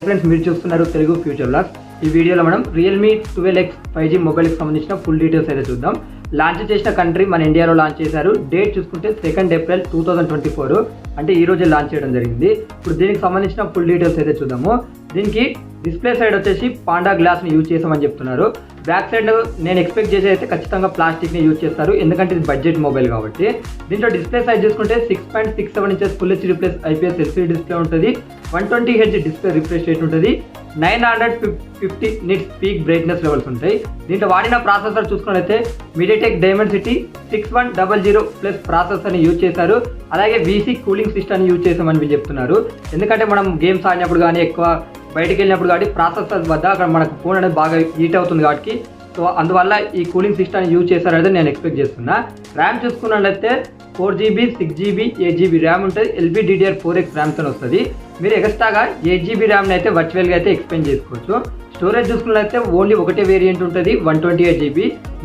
Friends మీరు చూస్తున్నారు Telugu future blogs. ఈ వీడియోలో మనం రియల్మీ 12X 5G మొబైల్కి సంబంధించిన ఫుల్ డీటెయిల్స్ అయితే చూద్దాం. లాంచ్ చేసిన కంట్రీ మన ఇండియాలో లాంచ్ చేశారు. డేట్ చూసుకుంటే 2 ఏప్రిల్ 2024, అంటే ఈ రోజే లాంచ్ చేయడం జరిగింది. ఇప్పుడు దీనికి సంబంధించిన ఫుల్ డీటెయిల్స్ అయితే చూద్దాము. దీనికి డిస్ప్లే సైడ్ వచ్చేసి పాండా గ్లాస్ని యూజ్ చేసామని చెప్తున్నారు. బ్యాక్ సైడ్ నేను ఎక్స్పెక్ట్ చేసి అయితే ఖచ్చితంగా ప్లాస్టిక్ని యూజ్ చేస్తారు, ఎందుకంటే ఇది బడ్జెట్ మొబైల్ కాబట్టి. దీంట్లో డిస్ప్లే సైజ్ చూసుకుంటే 6.67 inches full HD plus IPS LCD display ఉంటుంది. 120Hz డిస్ప్లే రిఫ్రెష్ రేట్ ఉంటుంది. 950 నిట్స్ పీక్ బ్రైట్నెస్ లెవెల్స్ ఉంటాయి. దీంట్లో వాడిన ప్రాసెసర్ చూసుకున్నట్లయితే మీడియాటెక్ డైమెన్సిటీ 6100 ప్లస్ ప్రాసెసర్ని యూజ్ చేశారు. అలాగే VC కూలింగ్ సిస్టమ్ని యూజ్ చేసామని వీళ్ళు చెప్తున్నారు. ఎందుకంటే మనం గేమ్స్ ఆడినప్పుడు కానీ ఎక్కువ బయటికి వెళ్ళినప్పుడు కాబట్టి ప్రాసెసర్ వద్ద అక్కడ మనకు ఫోన్ అనేది బాగా హీట్ అవుతుంది కాబట్టి, సో అందువల్ల ఈ కూలింగ్ సిస్టమ్ని యూజ్ చేశారనేది నేను ఎక్స్పెక్ట్ చేస్తున్నా. ర్యామ్ చూసుకున్నట్లయితే 4GB 6GB 8GB ర్యామ్ ఉంటుంది. LPDDR4X ర్యామ్తో వస్తుంది. మీరు ఎక్స్ట్రాగా 8GB ర్యామ్ని అయితే వర్చువల్గా అయితే ఎక్స్పెండ్ చేసుకోవచ్చు. స్టోరేజ్ చూసుకున్నట్లయితే ఓన్లీ ఒకటే వేరియంట్ ఉంటుంది, 128GB.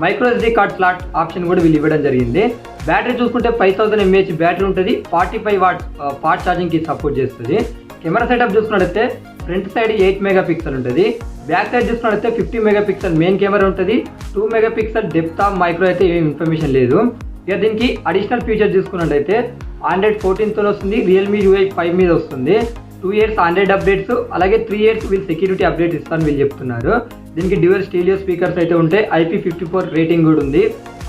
Micro SD card slot option కూడా వీళ్ళు ఇవ్వడం జరిగింది. బ్యాటరీ చూసుకుంటే 5000 mAh బ్యాటరీ ఉంటుంది. 45 వాట్స్ ఫాస్ట్ ఛార్జింగ్కి సపోర్ట్ చేస్తుంది. కెమెరా సెటప్ చూసుకున్నట్లయితే ఫ్రంట్ సైడ్ 8 మెగాపిక్సెల్ ఉంటుంది. బ్యాక్ సైడ్ చూసుకున్నట్లయితే 50 మెగాపిక్సెల్ మెయిన్ కెమెరా ఉంటుంది. 2 మెగాపిక్సెల్ డెప్త్ ఆఫ్ మైక్రో అయితే ఏం ఇన్ఫర్మేషన్ లేదు. ఇక దీనికి అడిషనల్ ఫీచర్ చూసుకున్నట్లయితే Android 14తో వస్తుంది. రియల్మీ UI 5 మీద వస్తుంది. 2 years Android అప్డేట్స్, అలాగే 3 years వీళ్ళు సెక్యూరిటీ అప్డేట్ ఇస్తారని వీళ్ళు చెప్తున్నారు. దీనికి డ్యూయల్ స్టీరియో స్పీకర్స్ అయితే ఉంటాయి. IP54 రేటింగ్ కూడా ఉంది.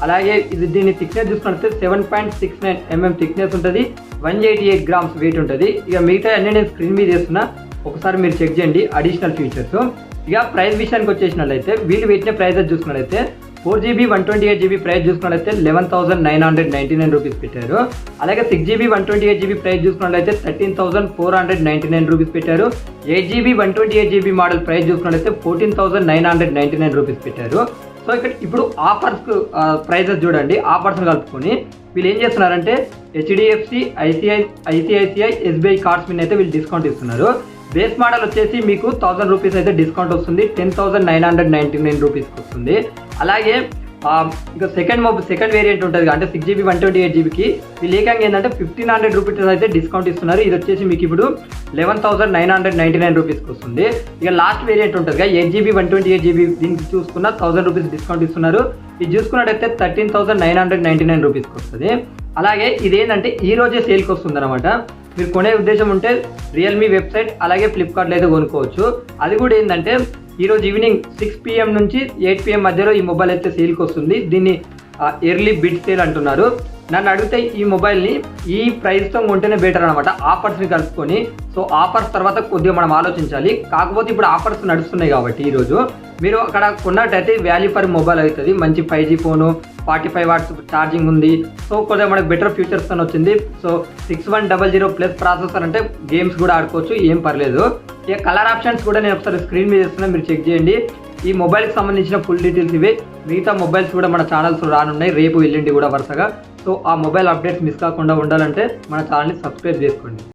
అలాగే దీని థిక్నెస్ చూసుకుంటే 7.69 mm థిక్నెస్ ఉంటుంది. 188 grams వెయిట్ ఉంటుంది. ఇక మిగతా అన్ని నేను స్క్రీన్ మీద చేస్తున్నా, ఒకసారి మీరు చెక్ చేయండి అడిషనల్ ఫీచర్స్. ఇక ప్రైస్ విషయానికి వచ్చేసినట్లయితే వీళ్ళు పెట్టిన ప్రైజెస్ చూసుకున్నట్లయితే 4GB 128GB ప్రైస్ చూసుకున్నట్లయితే 11,999 రూపీస్ పెట్టారు. అలాగే 6GB 128GB ప్రైస్ చూసుకున్నట్లయితే 13,499 రూపీస్ పెట్టారు. 8GB 128GB మోడల్ ప్రైస్ చూసుకున్నట్లయితే 14,999 రూపీస్ పెట్టారు. సో ఇక్కడ ఇప్పుడు ఆఫర్స్ ప్రైజెస్ చూడండి. ఆఫర్స్ కలుపుకొని వీళ్ళు ఏం చేస్తున్నారంటే HDFC, ICICI, SBI కార్డ్స్ మీద అయితే వీళ్ళు డిస్కౌంట్ ఇస్తున్నారు. బేస్ మోడల్ వచ్చేసి మీకు 1000 రూపీస్ అయితే డిస్కౌంట్ వస్తుంది. 10,999 రూపీస్కి వస్తుంది. అలాగే ఇంకా సెకండ్ వేరియంట్ ఉంటుంది, అంటే 6GB 128GBకి వీళ్ళు ఏకంగా ఏంటంటే 1500 రూపీస్ అయితే డిస్కౌంట్ ఇస్తున్నారు. ఇది వచ్చేసి మీకు ఇప్పుడు 11,999 రూపీస్కి వస్తుంది. ఇక లాస్ట్ వేరియంట్ ఉంటుంది 8GB 128GB, దీనికి చూసుకున్న 1000 రూపీస్ డిస్కౌంట్ ఇస్తున్నారు. ఇది చూసుకున్నట్టయితే 13,999 రూపీస్కి వస్తుంది. అలాగే ఇదేంటంటే ఈ రోజే సేల్కి వస్తుంది అనమాట. మీరు కొనే ఉద్దేశం ఉంటే రియల్మీ వెబ్సైట్ అలాగే ఫ్లిప్కార్ట్లో అయితే కొనుక్కోవచ్చు. అది కూడా ఏంటంటే ఈరోజు ఈవినింగ్ 6 PM నుంచి 8 PM మధ్యలో ఈ మొబైల్ అయితే సేల్కి వస్తుంది. దీన్ని ఎర్లీ బిడ్ సేల్ అంటున్నారు. నన్ను అడిగితే ఈ మొబైల్ని ఈ ప్రైస్తో కొంటేనే బెటర్ అనమాట, ఆఫర్స్ని కలుపుకొని. సో ఆఫర్స్ తర్వాత కొద్దిగా మనం ఆలోచించాలి. కాకపోతే ఇప్పుడు ఆఫర్స్ నడుస్తున్నాయి కాబట్టి ఈరోజు మీరు అక్కడ కొన్నట్టయితే వాల్యూ ఫర్ మొబైల్ అవుతుంది. మంచి 5G ఫోను, 45 వాట్స్ ఛార్జింగ్ ఉంది. సో కొద్దిగా మనకు బెటర్ ఫీచర్స్ తో వచ్చింది. సో 6100 ప్లస్ ప్రాసెసర్ అంటే గేమ్స్ కూడా ఆడుకోవచ్చు, ఏం పర్లేదు. ఇక కలర్ ఆప్షన్స్ కూడా నేను ఒకసారి స్క్రీన్ మీద ఇస్తున్నా, మీరు చెక్ చేయండి. ఈ మొబైల్కి సంబంధించిన ఫుల్ డీటెయిల్స్ ఇవే. మిగతా మొబైల్స్ కూడా మన ఛానల్స్ రానున్నాయి, రేపు ఎల్లుండి కూడా వరుసగా. సో ఆ మొబైల్ అప్డేట్స్ మిస్ కాకుండా ఉండాలంటే మన ఛానల్ని సబ్స్క్రైబ్ చేసుకోండి.